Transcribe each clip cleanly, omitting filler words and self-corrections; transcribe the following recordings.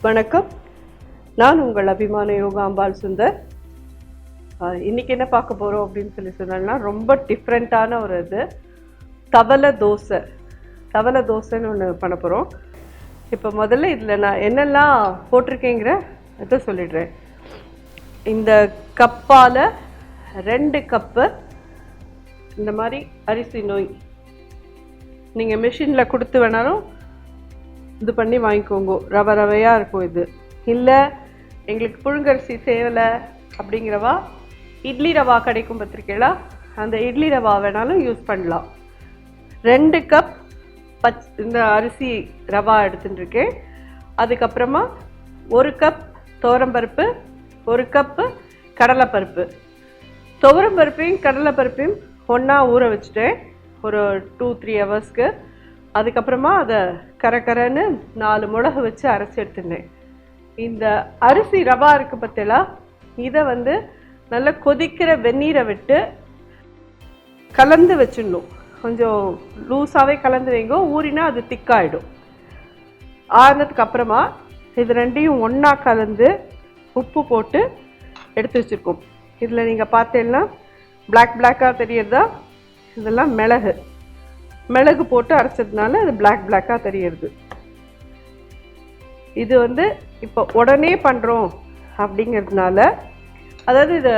வணக்கம், நான் உங்கள் அபிமான யோகாம்பால் சுந்தர். இன்றைக்கி என்ன பார்க்க போகிறோம் அப்படின்னு சொன்னோம்னா, ரொம்ப டிஃப்ரெண்ட்டான ஒரு இது தவளை தோசைன்னு ஒன்று பண்ண போகிறோம். இப்போ முதல்ல இதில் நான் என்னெல்லாம் போட்டிருக்கேங்கிற இதை சொல்லிடுறேன். இந்த கப்பால் 2 கப்பு இந்த மாதிரி அரிசி நோய் நீங்கள் மிஷினில் கொடுத்து வேணாலும் இது பண்ணி வாங்கிக்கோங்க. ரவையாக இருக்கும். இது இல்லை எங்களுக்கு புழுங்கரிசி தேவலை அப்படிங்கிறவா இட்லி ரவா கிடைக்கும் பார்த்திருக்கீங்களா, அந்த இட்லி ரவா வேணாலும் யூஸ் பண்ணலாம். 2 கப் இந்த அரிசி ரவா எடுத்துட்டு இருக்கேன். அதுக்கப்புறமா 1 கப் துவரம்பருப்பு, 1 கப்பு கடலைப்பருப்பு. துவரம்பருப்பையும் கடலைப்பருப்பையும் ஒன்றா ஊற வச்சுட்டேன் ஒரு 2-3 ஹவர்ஸ்க்கு. அதுக்கப்புறமா அதை கரன்னு 4 மிளகு வச்சு அரைச்சி எடுத்துட்டேன். இந்த அரிசி ரவா இருக்குது பார்த்தீங்களா, இதை நல்லா கொதிக்கிற வெந்நீரை விட்டு கலந்து வச்சிடணும். கொஞ்சம் லூஸாகவே கலந்து வைங்க, ஊறினா அது திக்காயிடும். ஆறுனதுக்கு அப்புறமா இது ரெண்டையும் ஒன்றா கலந்து உப்பு போட்டு எடுத்து வச்சுருக்கோம். இதில் நீங்கள் பார்த்தீங்கன்னா பிளாக்காக தெரியறதா, இதெல்லாம் மிளகு போட்டு அரைச்சதுனால அது பிளாக்காக தெரியுது. இது இப்போ உடனே பண்ணுறோம் அப்படிங்கிறதுனால, அதாவது இதை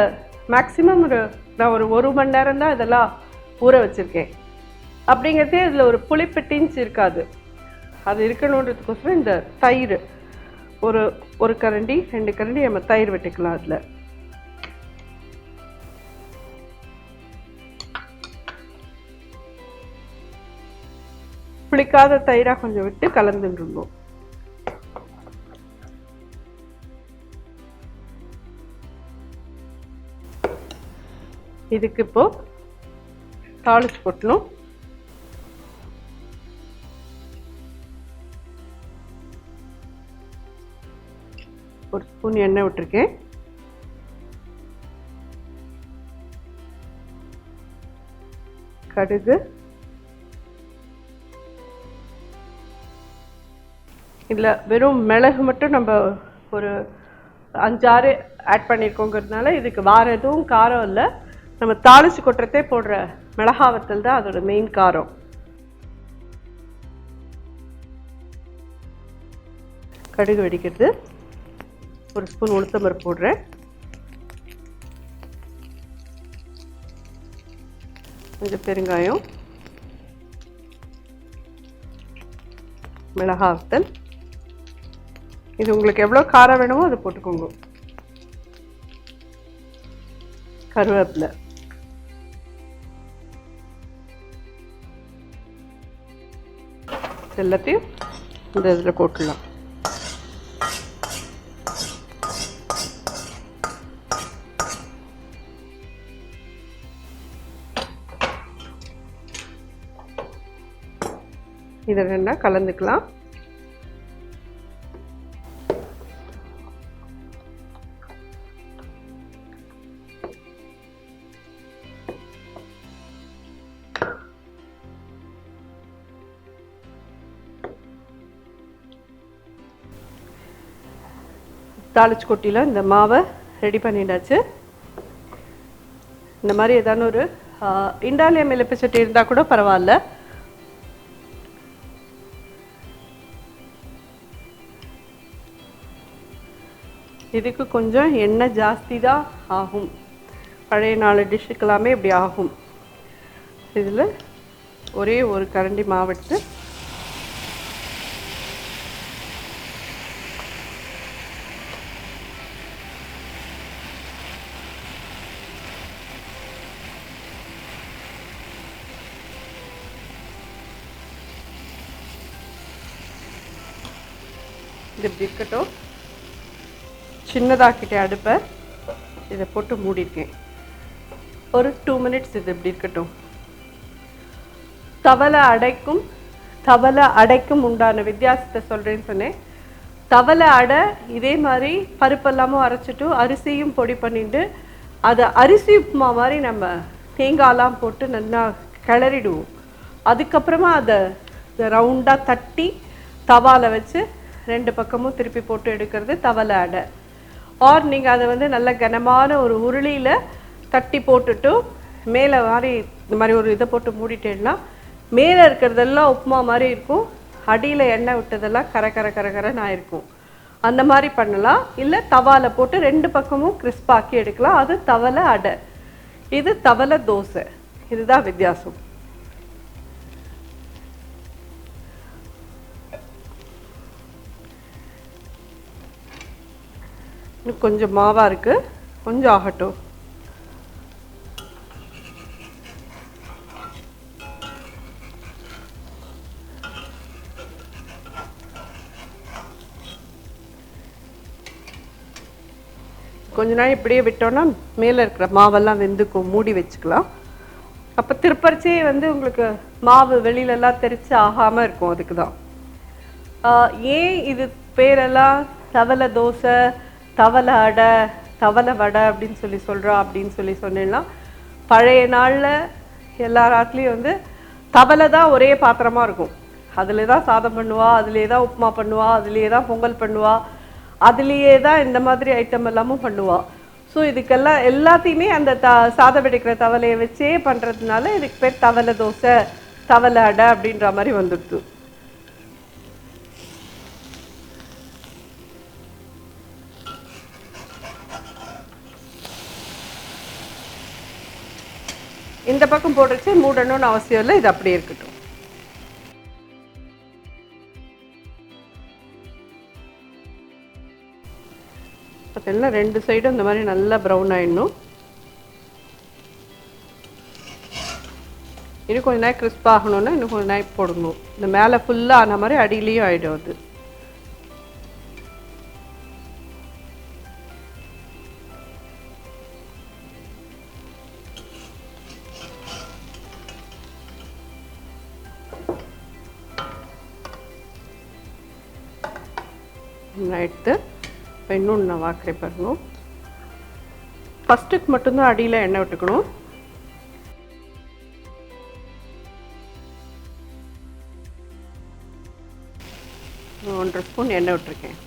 மேக்ஸிமம் நான் ஒரு மணி நேரம் தான் இதெல்லாம் ஊற வச்சுருக்கேன். அப்படிங்கிறதே இதில் ஒரு புளிப்பிட்டின்ஸ் இருக்காது. அது இருக்கணுன்றதுக்கோசரம் இந்த தயிர் ஒரு கரண்டி 2 கரண்டி நம்ம தயிர் வெட்டிக்கலாம். அதில் புளிக்காத தயிராக கொஞ்சம் விட்டு கலந்துருந்தோம். இதுக்கு இப்போ தாளிச்சு போட்டணும். ஒரு ஸ்பூன் எண்ணெய் விட்டுருக்கேன். கடுகு, இதில் வெறும் மிளகு மட்டும் நம்ம ஒரு 5-6 ஆட் பண்ணியிருக்கோங்கிறதுனால இதுக்கு வேறு எதுவும் காரம் இல்லை. நம்ம தாளிச்சு கொட்டுறதே போடுற மிளகாவத்தல் தான் அதோட மெயின் காரம். கடுகு வெடிக்கிறது. ஒரு ஸ்பூன் உளுத்தம்பருப்பு போடுறேன். கொஞ்சம் பெருங்காயம், மிளகாவத்தல். இது உங்களுக்கு எவ்வளோ காரம் வேணுமோ அதை போட்டுக்கோங்க. கருவேப்பிலை, எல்லாத்தையும் இந்த இதில் போட்டுடலாம். இதை ரெண்டா கலந்துக்கலாம். தாளிச்சு கொட்டியில் இந்த மாவை ரெடி பண்ணிட்டாச்சு. இந்த மாதிரி ஏதான ஒரு இண்டாலியம் இலப்பிச்சட்டி இருந்தால் கூட பரவாயில்ல. இதுக்கு கொஞ்சம் எண்ணெய் ஜாஸ்தி தான் ஆகும். பழைய 4 டிஷ்ஷுக்கெல்லாமே இப்படி ஆகும். இதில் ஒரே ஒரு கரண்டி மாவெடுத்து இது இப்படி இருக்கட்டும். சின்னதாக்கிட்டே அடுப்பை, இதை போட்டு மூடிருக்கேன். ஒரு 2 மினிட்ஸ் இது இப்படி இருக்கட்டும். தவளை அடைக்கும் உண்டான வித்தியாசத்தை சொல்கிறேன்னு சொன்னேன். தவளை அடை இதே மாதிரி பருப்பெல்லாமும் அரைச்சிட்டு அரிசியும் பொடி பண்ணிட்டு அதை அரிசி உப்புமா மாதிரி நம்ம தேங்காயெல்லாம் போட்டு நல்லா கிளறிடுவோம். அதுக்கப்புறமா அதை ரவுண்டாக தட்டி தவாவில் வச்சு ரெண்டு பக்கமும் திருப்பி போட்டு எடுக்கிறது தவளை அடை. ஆர் நீங்கள் அதை வந்து நல்ல கனமான ஒரு உருளியில் தட்டி போட்டுட்டு மேலே இந்த மாதிரி ஒரு இதை போட்டு மூடிட்டேன்னா மேலே இருக்கிறதெல்லாம் உப்புமா மாதிரி இருக்கும், அடியில் எண்ணெய் விட்டதெல்லாம் கரன்னு ஆயிருக்கும். அந்த மாதிரி பண்ணலாம். இல்லை தவாவில் போட்டு ரெண்டு பக்கமும் கிறிஸ்பாக்கி எடுக்கலாம். அது தவளை அடை. இது தவளை தோசை. இதுதான் வித்தியாசம். இன்னும் கொஞ்சம் மாவாக இருக்குது, கொஞ்சம் ஆகட்டும். கொஞ்ச நாள் இப்படியே விட்டோன்னா மேலே இருக்கிற மாவெல்லாம் வெந்துக்கும், மூடி வச்சுக்கலாம். அப்போ திருப்பரிச்சே வந்து உங்களுக்கு மாவு வெளியிலலாம் தெரிச்சு ஆகாமல் இருக்கும். அதுக்கு தான் ஏன் இது பேரெல்லாம் தவளை தோசை, தவளை அடை, தவளை வடை அப்படின்னு சொல்கிறோம் அப்படின்னு சொன்னேன்னா, பழைய நாளில் எல்லா ராட்லேயும் வந்து தவளை தான் ஒரே பாத்திரமாக இருக்கும். அதில் தான் சாதம் பண்ணுவா, அதிலே தான் உப்புமா பண்ணுவா, அதிலே தான் பொங்கல் பண்ணுவா, அதுலேயே தான் இந்த மாதிரி ஐட்டம் எல்லாமும் பண்ணுவாள். ஸோ இதுக்கெல்லாம் எல்லாத்தையுமே அந்த சாதம் வெடிக்கிற தவளையை வச்சே பண்ணுறதுனால இதுக்கு பேர் தவளை தோசை, தவளை அடை அப்படின்ற மாதிரி வந்துடுது. இந்த பக்கம் போட்டுச்சு மூடணும்னு அவசியம் இல்லை, இது அப்படியே இருக்கட்டும். பார்த்தீங்கன்னா ரெண்டு சைடும் இந்த மாதிரி நல்லா ப்ரௌன் ஆகிடணும். இன்னும் கொஞ்சம் நேரம் கிறிஸ்ப் ஆகணும்னா இன்னும் கொஞ்சம் நேரம் போடணும். இந்த மேலே ஃபுல்லாக ஆன மாதிரி அடியிலையும் ஆகிடும். அது எடுத்து இப்போ இன்னொன்று நான் வாக்குறேன் பாருங்க. ஃபஸ்ட்டுக்கு மட்டும்தான் அடியில் எண்ணெய் விட்டுக்கணும். ஒன்றரை ஸ்பூன் எண்ணெய் விட்டுருக்கேன்.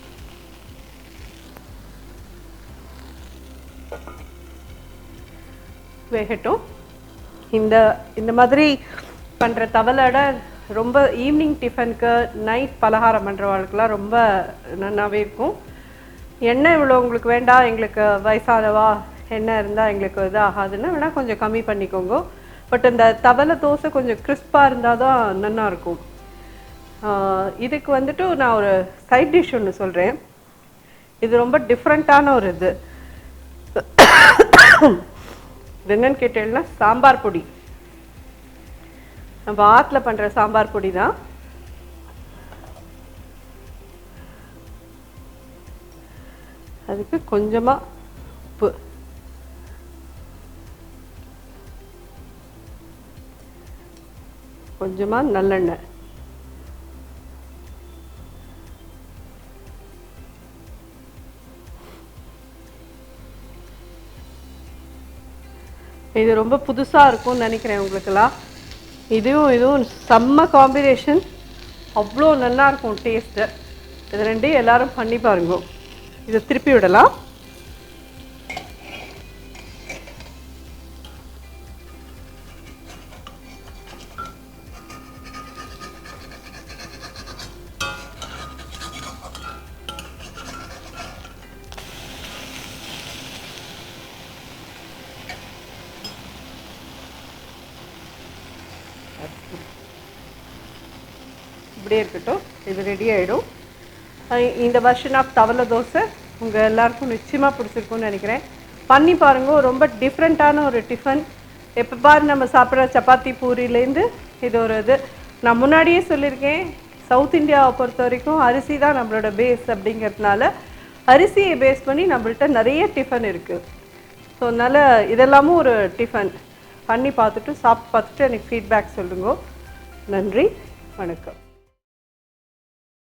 வேகட்டும். இந்த மாதிரி பண்ணுற தவளை ரொம்ப ஈவினிங் டிஃபனுக்கு, நைட் பலகாரம் பண்ணுறவங்களுக்குலாம் ரொம்ப நல்லாவே இருக்கும். எண்ணெய் இவ்வளோ உங்களுக்கு வேண்டாம், எங்களுக்கு வயசானவா எண்ணெய் இருந்தால் எங்களுக்கு இது ஆகாதுன்னா வேணால் கொஞ்சம் கம்மி பண்ணிக்கோங்க. பட் இந்த தவளை தோசை கொஞ்சம் கிறிஸ்பாக இருந்தால் தான் நல்லாயிருக்கும். இதுக்கு வந்துட்டு நான் ஒரு சைட் டிஷ் ஒன்று சொல்கிறேன். இது ரொம்ப டிஃப்ரெண்ட்டான ஒரு இது என்னன்னு கேட்டேன்னா சாம்பார் பொடி. நம்ம ஆற்றுல பண்ணுற சாம்பார் பொடி தான். அதுக்கு கொஞ்சமாக உப்பு, கொஞ்சமாக நல்லெண்ணெய், இது ரொம்ப புதுசாக இருக்கும்னு நினைக்கிறேன் உங்களுக்கெல்லாம். இதுவும் செம்ம காம்பினேஷன், அவ்வளோ நல்லா இருக்கும் டேஸ்ட்டு. இது ரெண்டையும் எல்லாரும் பண்ணி பாருங்க. இதை திருப்பி விடலாம். இப்படியே இருக்கட்டும், இது ரெடி ஆகிடும். இந்த வெர்ஷன் ஆஃப் தவளை தோசை உங்கள் எல்லாருக்கும் நிச்சயமாக பிடிச்சிருக்குன்னு நினைக்கிறேன். பண்ணி பாருங்க. ரொம்ப டிஃப்ரெண்ட்டான ஒரு டிஃபன். எப்போ பாரு நம்ம சாப்பிட்ற சப்பாத்தி பூரியிலேருந்து இது ஒரு இது. நான் முன்னாடியே சொல்லியிருக்கேன், சவுத் இந்தியாவை பொறுத்த வரைக்கும் அரிசி தான் நம்மளோட பேஸ் அப்படிங்கிறதுனால அரிசியை பேஸ் பண்ணி நம்மள்ட்ட நிறைய டிஃபன் இருக்குது. ஸோ அதனால் இதெல்லாமும் ஒரு டிஃபன் பண்ணி பார்த்துட்டு சாப்பிட்டு பார்த்துட்டு எனக்கு ஃபீட்பேக் சொல்லுங்க. நன்றி, வணக்கம்.